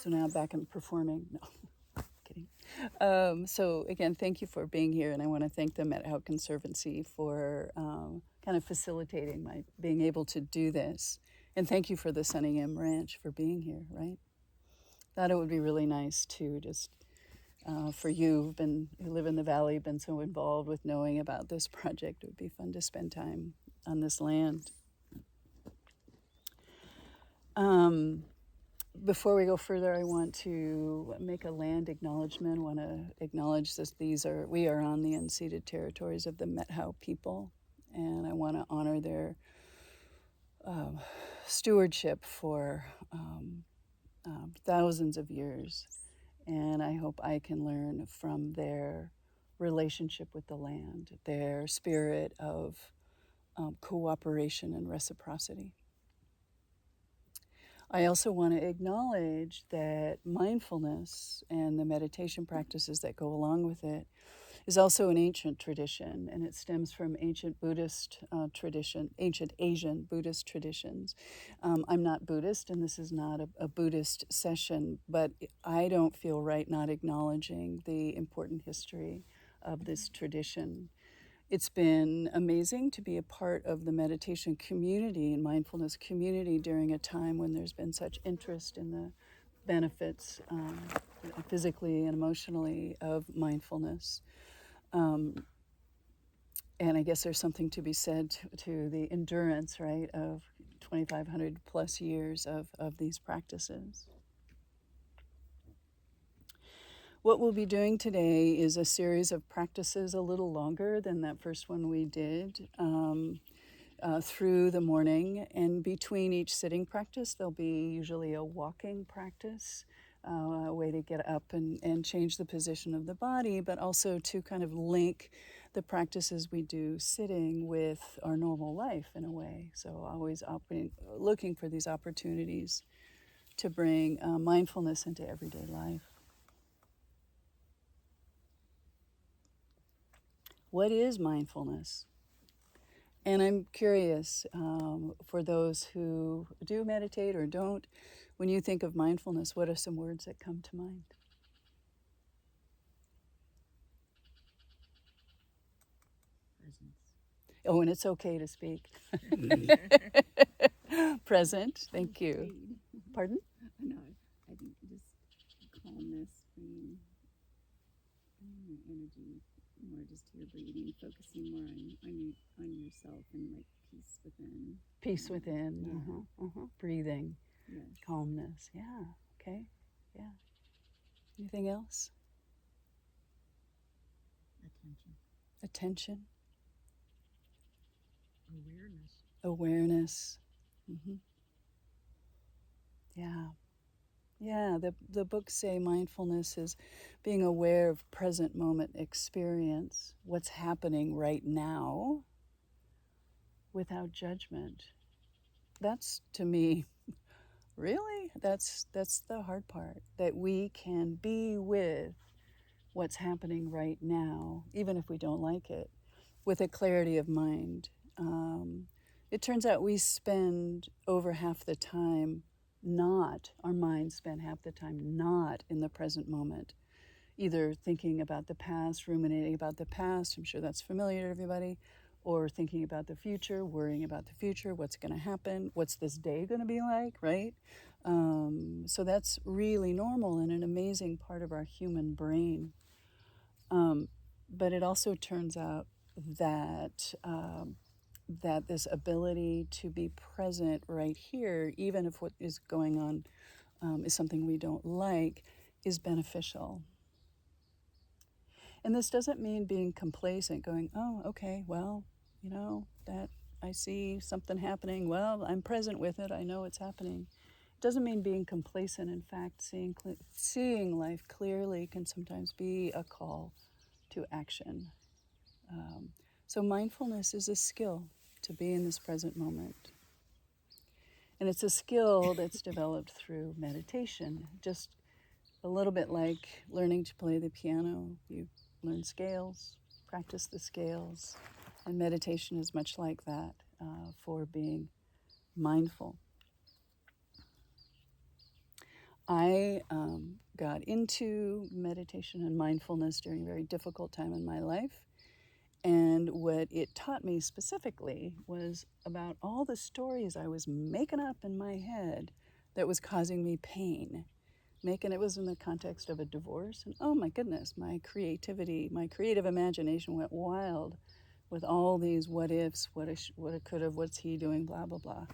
So now I'm back and performing. No, kidding. So again, thank you for being here, and I want to thank the Met House Conservancy for kind of facilitating my being able to do this. And thank you for the Sunningham Ranch for being here, right? Thought it would be really nice to just for you who live in the valley, been so involved with knowing about this project. It would be fun to spend time on this land. Before we go further, I want to make a land acknowledgement. I want to acknowledge this. We are on the unceded territories of the Methow people, and I want to honor their stewardship for thousands of years. And I hope I can learn from their relationship with the land, their spirit of cooperation and reciprocity. I also want to acknowledge that mindfulness and the meditation practices that go along with it is also an ancient tradition, and it stems from ancient Buddhist tradition, ancient Asian Buddhist traditions. I'm not Buddhist, and this is not a Buddhist session, but I don't feel right not acknowledging the important history of this tradition. It's been amazing to be a part of the meditation community and mindfulness community during a time when there's been such interest in the benefits physically and emotionally of mindfulness. And I guess there's something to be said to the endurance, right, of 2,500 plus years of these practices. What we'll be doing today is a series of practices a little longer than that first one we did through the morning. And between each sitting practice, there'll be usually a walking practice, a way to get up and change the position of the body, but also to kind of link the practices we do sitting with our normal life in a way. So always looking for these opportunities to bring mindfulness into everyday life. What is mindfulness? And I'm curious, for those who do meditate or don't, when you think of mindfulness, what are some words that come to mind? Presence. Oh, and it's okay to speak. Present, thank you. Pardon? No, I think just calmness, bringing your energy more just to your breathing, focusing more on yourself and like peace within. Peace within. Yeah. Breathing. Yes. Calmness. Yeah. Okay. Yeah. Anything else? Attention. Awareness. Mm-hmm. Yeah. Yeah, the books say mindfulness is being aware of present moment experience, what's happening right now, without judgment. That's, to me, really, that's the hard part, that we can be with what's happening right now, even if we don't like it, with a clarity of mind. It turns out we spend over half the time our minds spend half the time not in the present moment, either thinking about the past, ruminating about the past, I'm sure that's familiar to everybody, or thinking about the future, worrying about the future, what's going to happen, what's this day going to be like, right? So that's really normal and an amazing part of our human brain. But it also turns out that that this ability to be present right here, even if what is going on is something we don't like, is beneficial. And this doesn't mean being complacent, going, oh, okay, well, that I see something happening. Well, I'm present with it. I know it's happening. It doesn't mean being complacent. In fact, seeing life clearly can sometimes be a call to action. So mindfulness is a skill to be in this present moment. And it's a skill that's developed through meditation, just a little bit like learning to play the piano. You learn scales, practice the scales, and meditation is much like that for being mindful. I got into meditation and mindfulness during a very difficult time in my life. And what it taught me specifically was about all the stories I was making up in my head that was causing me pain. It was in the context of a divorce. And oh my goodness, my creativity, my creative imagination went wild with all these what ifs, what it could have, what's he doing, blah, blah, blah.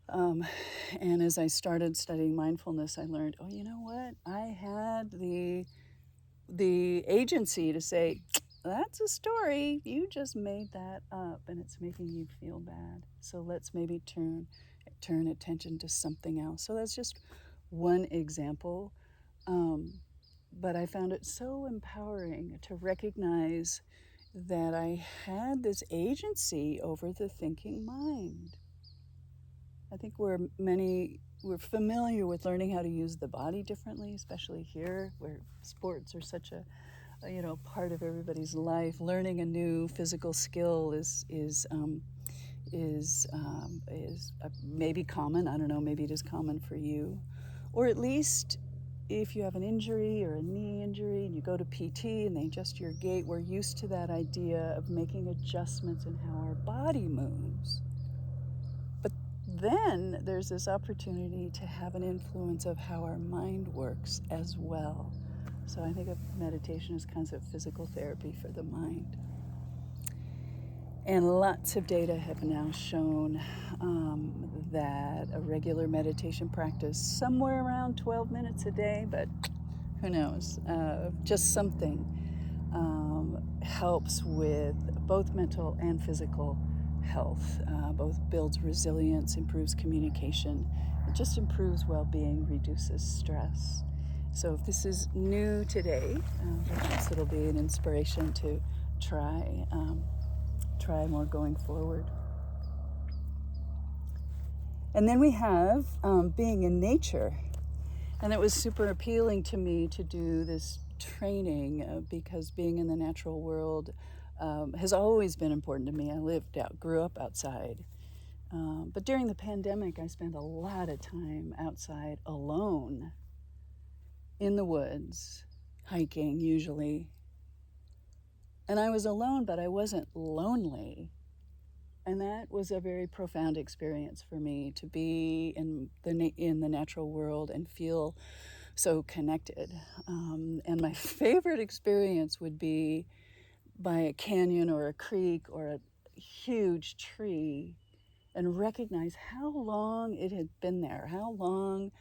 And as I started studying mindfulness, I learned, oh, you know what? I had the agency to say, that's a story. You just made that up and it's making you feel bad. So let's maybe turn attention to something else. So that's just one example. But I found it so empowering to recognize that I had this agency over the thinking mind. I think we're familiar with learning how to use the body differently, especially here where sports are such a part of everybody's life. Learning a new physical skill is maybe common. I don't know. Maybe it is common for you, or at least if you have an injury or a knee injury and you go to PT and they adjust your gait, we're used to that idea of making adjustments in how our body moves. But then there's this opportunity to have an influence of how our mind works as well. So I think of meditation as kinds of physical therapy for the mind. And lots of data have now shown that a regular meditation practice, somewhere around 12 minutes a day, but who knows, just something, helps with both mental and physical health. Both builds resilience, improves communication, it just improves well-being, reduces stress. So if this is new today, perhaps it'll be an inspiration to try more going forward. And then we have being in nature. And it was super appealing to me to do this training because being in the natural world has always been important to me. Grew up outside. But during the pandemic, I spent a lot of time outside alone in the woods, hiking usually. And I was alone, but I wasn't lonely. And that was a very profound experience for me, to be in the natural world and feel so connected. And my favorite experience would be by a canyon or a creek or a huge tree, and recognize how long it had been there, how long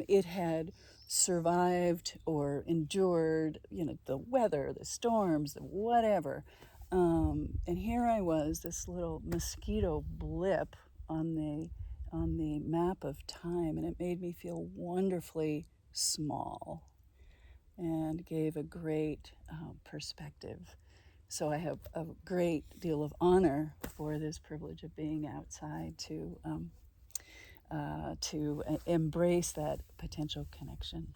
it had survived or endured, the weather, the storms, the whatever. And here I was, this little mosquito blip on the map of time, and it made me feel wonderfully small and gave a great perspective. So I have a great deal of honor for this privilege of being outside to embrace that potential connection.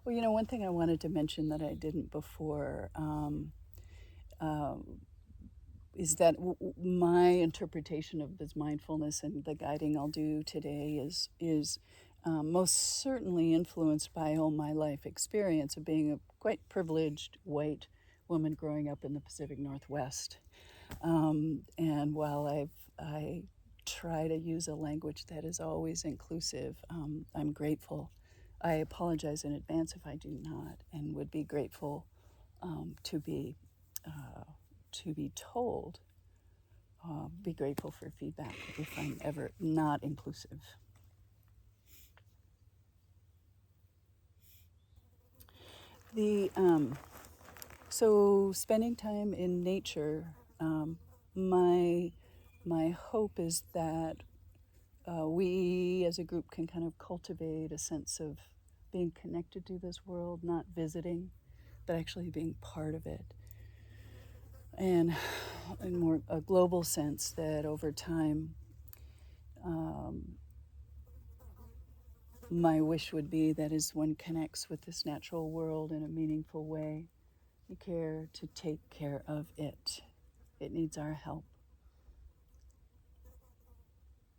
Well, one thing I wanted to mention that I didn't before uh, is that my interpretation of this mindfulness and the guiding I'll do today is most certainly influenced by all my life experience of being a quite privileged white woman growing up in the Pacific Northwest. And while I try to use a language that is always inclusive, I'm grateful. I apologize in advance if I do not, and would be grateful to be told. Be grateful for feedback if I'm ever not inclusive. The So spending time in nature, my hope is that we as a group can kind of cultivate a sense of being connected to this world, not visiting, but actually being part of it. And in more a global sense, that over time, my wish would be that as one connects with this natural world in a meaningful way, we care to take care of it. It needs our help.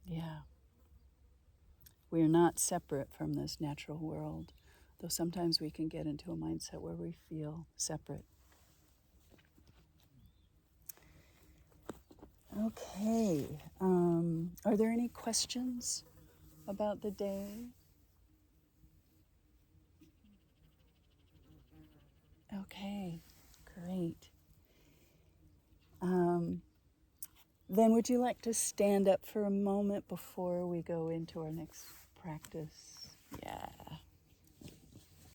Yeah. We are not separate from this natural world, though sometimes we can get into a mindset where we feel separate. Okay. Are there any questions about the day? Okay, great. Then would you like to stand up for a moment before we go into our next practice? Yeah.